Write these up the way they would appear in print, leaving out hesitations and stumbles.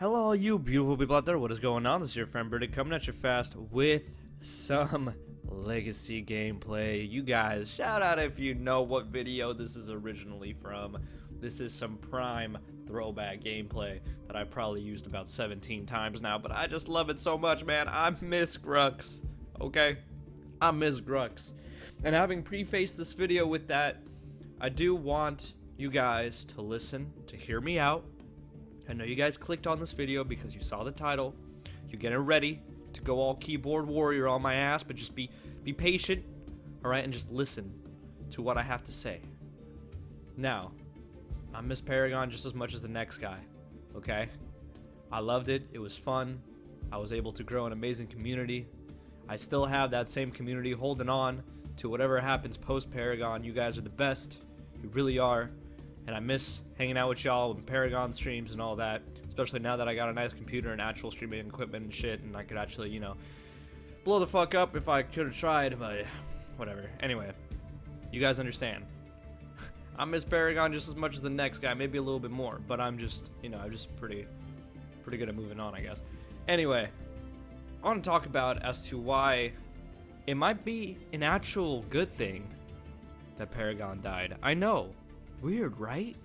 Hello, all you beautiful people out there. What is going on? This is your friend Britik coming at you fast with some legacy gameplay. You guys, shout out if you know what video this is originally from. This is some prime throwback gameplay that I've probably used about 17 times now, but I just love it so much, man. I miss Grux, okay? I miss Grux. And having prefaced this video with that, I do want you guys to listen, to hear me out. I know you guys clicked on this video because you saw the title. You're getting ready to go all keyboard warrior on my ass, but just be patient, alright, and just listen to what I have to say. Now, I miss Paragon just as much as the next guy, okay? I loved it. It was fun. I was able to grow an amazing community. I still have that same community holding on to whatever happens post-Paragon. You guys are the best. You really are. And I miss hanging out with y'all with Paragon streams and all that, especially now that I got a nice computer and actual streaming equipment and shit, and I could actually, you know, blow the fuck up if I could have tried, but whatever. Anyway, you guys understand. I miss Paragon just as much as the next guy, maybe a little bit more, but I'm just, you know, I'm just pretty good at moving on, I guess. Anyway, I want to talk about as to why it might be an actual good thing that Paragon died. I know. Weird, right?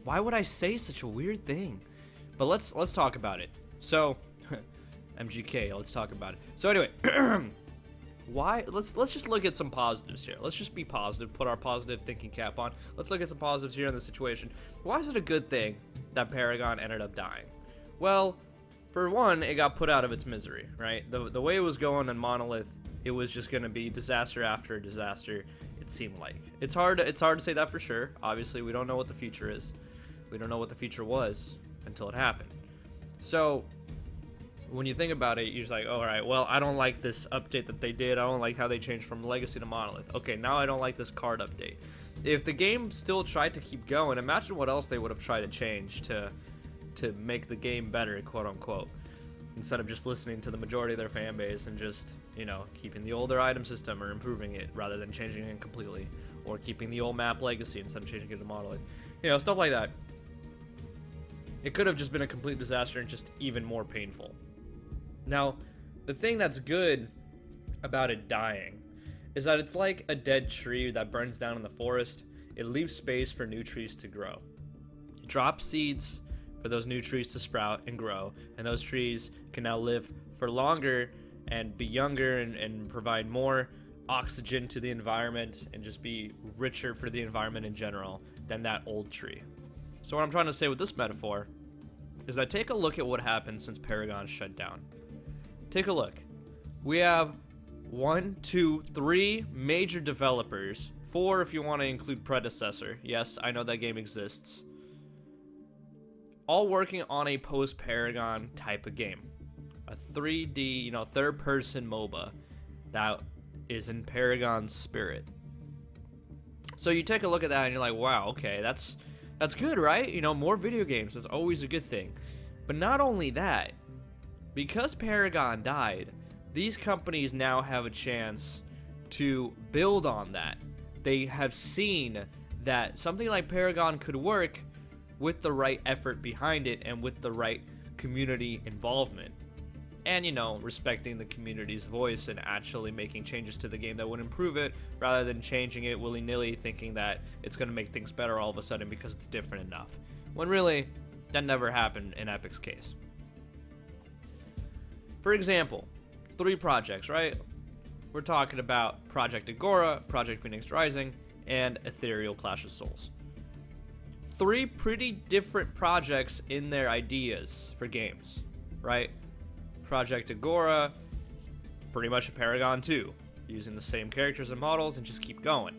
Why would I say such a weird thing? But let's talk about it. So, MGK, let's talk about it. So anyway, why? Let's just look at some positives here. Let's just be positive. Put our positive thinking cap on. Let's look at some positives here in the situation. Why is it a good thing that Paragon ended up dying? Well, for one, it got put out of its misery, right? The way it was going in Monolith, it was just going to be disaster after disaster. It seemed like it's hard to say that for sure. Obviously, we don't know what the future is. We don't know what the future was until it happened. So when you think about it, you're just like, all right, well, I don't like this update that they did. I don't like how they changed from Legacy to Monolith. Okay, now I don't like this card update. If the game still tried to keep going, imagine what else they would have tried to change to make the game better, quote unquote, instead of just listening to the majority of their fan base and just, you know, keeping the older item system or improving it rather than changing it completely, or keeping the old map Legacy instead of changing it to Monolith. You know, stuff like that. It could have just been a complete disaster and just even more painful. Now, the thing that's good about it dying is that it's like a dead tree that burns down in the forest. It leaves space for new trees to grow. It drops seeds for those new trees to sprout and grow, and those trees can now live for longer and be younger and provide more oxygen to the environment and just be richer for the environment in general than that old tree. So what I'm trying to say with this metaphor is that take a look at what happened since Paragon shut down. Take a look. We have 1, 2, 3 major developers, 4 if you want to include predecessor. Yes, I know that game exists. All working on a post-Paragon type of game. A 3D, you know, third-person MOBA that is in Paragon's spirit. So you take a look at that and you're like, wow, okay, that's good, right? You know, more video games, that's always a good thing. But not only that, because Paragon died, these companies now have a chance to build on that. They have seen that something like Paragon could work with the right effort behind it and with the right community involvement. And, you know, respecting the community's voice and actually making changes to the game that would improve it rather than changing it willy-nilly thinking that it's going to make things better all of a sudden because it's different enough. When really, that never happened in Epic's case. For example, 3 projects, right? We're talking about Project Agora, Project Phoenix Rising, and Ethereal Clash of Souls. 3 pretty different projects in their ideas for games, right? Project Agora, pretty much a Paragon 2, using the same characters and models and just keep going.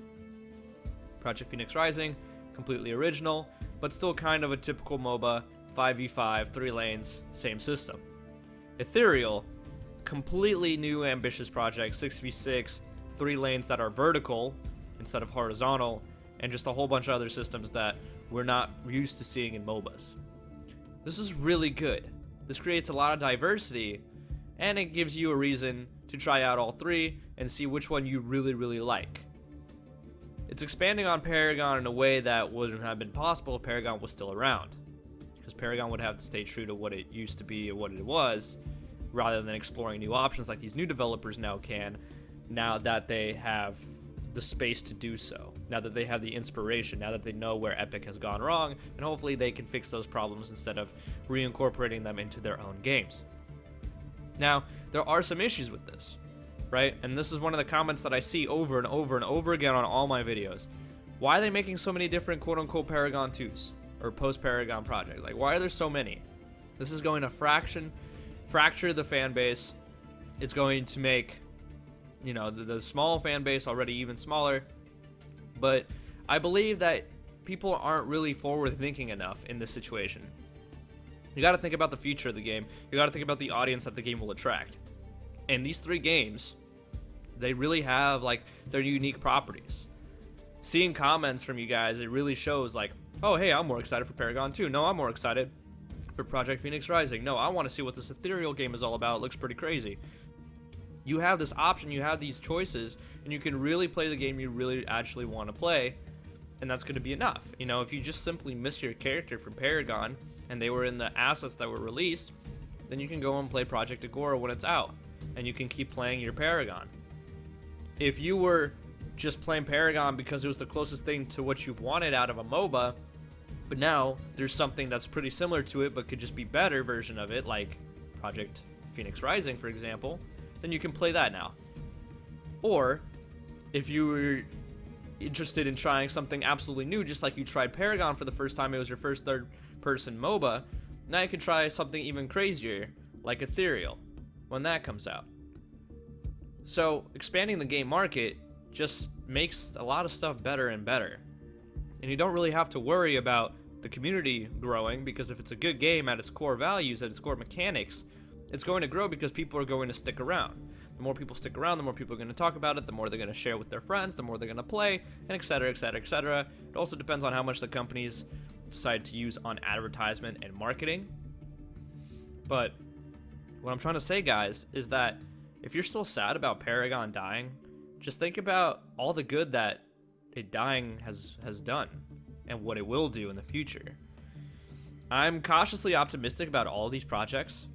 Project Phoenix Rising, completely original, but still kind of a typical MOBA, 5v5, 3 lanes, same system. Ethereal, completely new ambitious project, 6v6, 3 lanes that are vertical instead of horizontal, and just a whole bunch of other systems that we're not used to seeing in MOBAs. This is really good. This creates a lot of diversity, and it gives you a reason to try out all 3 and see which one you really, really like. It's expanding on Paragon in a way that wouldn't have been possible if Paragon was still around. because Paragon would have to stay true to what it used to be and what it was, rather than exploring new options like these new developers now can, now that they have the space to do so, now that they have the inspiration, now that they know where Epic has gone wrong, and hopefully they can fix those problems instead of reincorporating them into their own games. Now, there are some issues with this, right? And this is one of the comments that I see over and over and over again on all my videos. Why are they making so many different quote-unquote Paragon 2s or post-Paragon projects? Like, why are there so many? This is going to fracture the fan base. It's going to make, you know, the small fan base already even smaller. But I believe that people aren't really forward thinking enough in this situation. You got to think about the future of the game. You got to think about the audience that the game will attract. And these 3 games, they really have like their unique properties. Seeing comments from you guys, it really shows like, oh, hey, I'm more excited for Paragon 2. No, I'm more excited for Project Phoenix Rising. No, I want to see what this ethereal game is all about. It looks pretty crazy. You have this option, you have these choices, and you can really play the game you really actually want to play, and that's going to be enough. You know, if you just simply miss your character from Paragon and they were in the assets that were released, then you can go and play Project Agora when it's out, and you can keep playing your Paragon. If you were just playing Paragon because it was the closest thing to what you've wanted out of a MOBA, but now there's something that's pretty similar to it but could just be better version of it, like Project Phoenix Rising, for example, then you can play that now. Or if you were interested in trying something absolutely new, just like you tried Paragon for the first time, it was your first third-person MOBA, now you can try something even crazier, like Ethereal, when that comes out. So expanding the game market just makes a lot of stuff better and better. And you don't really have to worry about the community growing, because if it's a good game at its core values, at its core mechanics, it's going to grow because people are going to stick around. The more people stick around, the more people are going to talk about it, the more they're going to share with their friends, the more they're going to play, and etc, etc, etc. It also depends on how much the companies decide to use on advertisement and marketing. But what I'm trying to say, guys, is that if you're still sad about Paragon dying, just think about all the good that it dying has done and what it will do in the future. I'm cautiously optimistic about all these projects.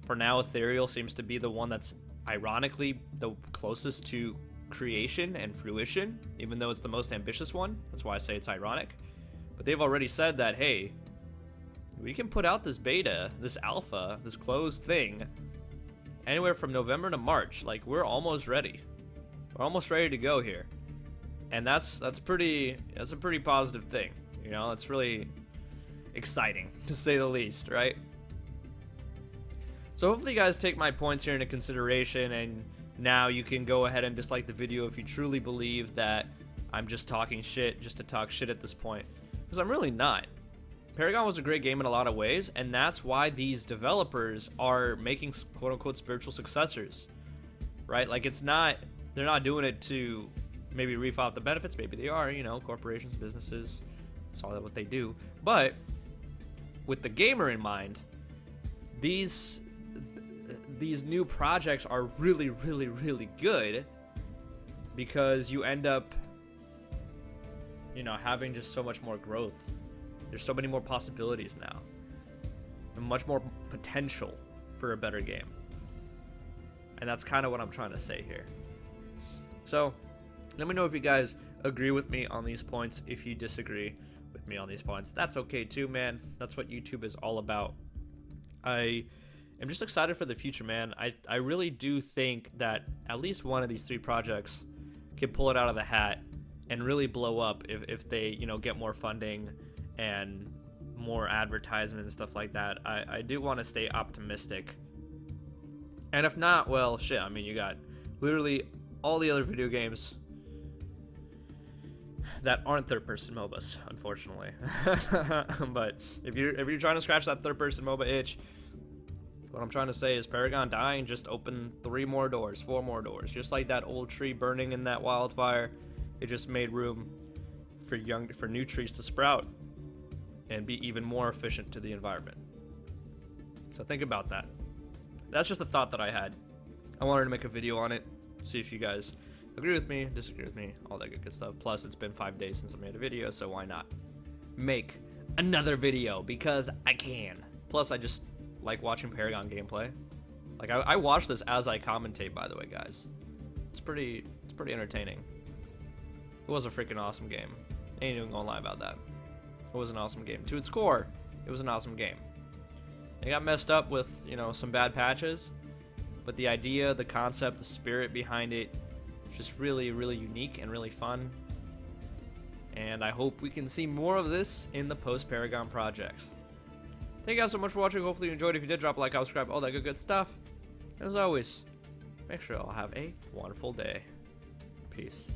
For now, Ethereal seems to be the one that's ironically the closest to creation and fruition, even though it's the most ambitious one. That's why I say it's ironic. But they've already said that, hey, we can put out this beta, this alpha, this closed thing anywhere from November to March. Like, we're almost ready. We're almost ready to go here. And that's a pretty positive thing. You know, it's really exciting, to say the least, right? So hopefully you guys take my points here into consideration, and now you can go ahead and dislike the video if you truly believe that I'm just talking shit just to talk shit at this point. Because I'm really not. Paragon was a great game in a lot of ways, and that's why these developers are making quote-unquote spiritual successors, right? Like, it's not, they're not doing it to maybe reap off the benefits. Maybe they are, you know, corporations, businesses, it's all that what they do. But with the gamer in mind, these new projects are really, really, really good, because you end up, you know, having just so much more growth. There's so many more possibilities now, and much more potential for a better game. And that's kind of what I'm trying to say here. So let me know if you guys agree with me on these points. If you disagree with me on these points, that's okay too, man. That's what YouTube is all about. I am just excited for the future, man. I really do think that at least one of these 3 projects can pull it out of the hat and really blow up if they, you know, get more funding and more advertisement and stuff like that. I do want to stay optimistic. And if not, well, shit, I mean, you got literally all the other video games that aren't third-person MOBAs, unfortunately. But if you're trying to scratch that third-person MOBA itch, what I'm trying to say is Paragon dying just opened 3 more doors, 4 more doors. Just like that old tree burning in that wildfire, it just made room for new trees to sprout and be even more efficient to the environment. So think about that. That's just a thought that I had. I wanted to make a video on it, see if you guys agree with me, disagree with me, all that good stuff. Plus, it's been 5 days since I made a video, so why not make another video because I can. Plus, I just like watching Paragon gameplay. Like, I watch this as I commentate, by the way, guys. It's pretty entertaining. It was a freaking awesome game. Ain't even gonna lie about that. It was an awesome game. To its core, it was an awesome game. It got messed up with, you know, some bad patches, but the idea, the concept, the spirit behind it, just really, really unique and really fun. And I hope we can see more of this in the post-Paragon projects. Thank you guys so much for watching. Hopefully you enjoyed. If you did, drop a like, subscribe, all that good stuff. And as always, make sure you all have a wonderful day. Peace.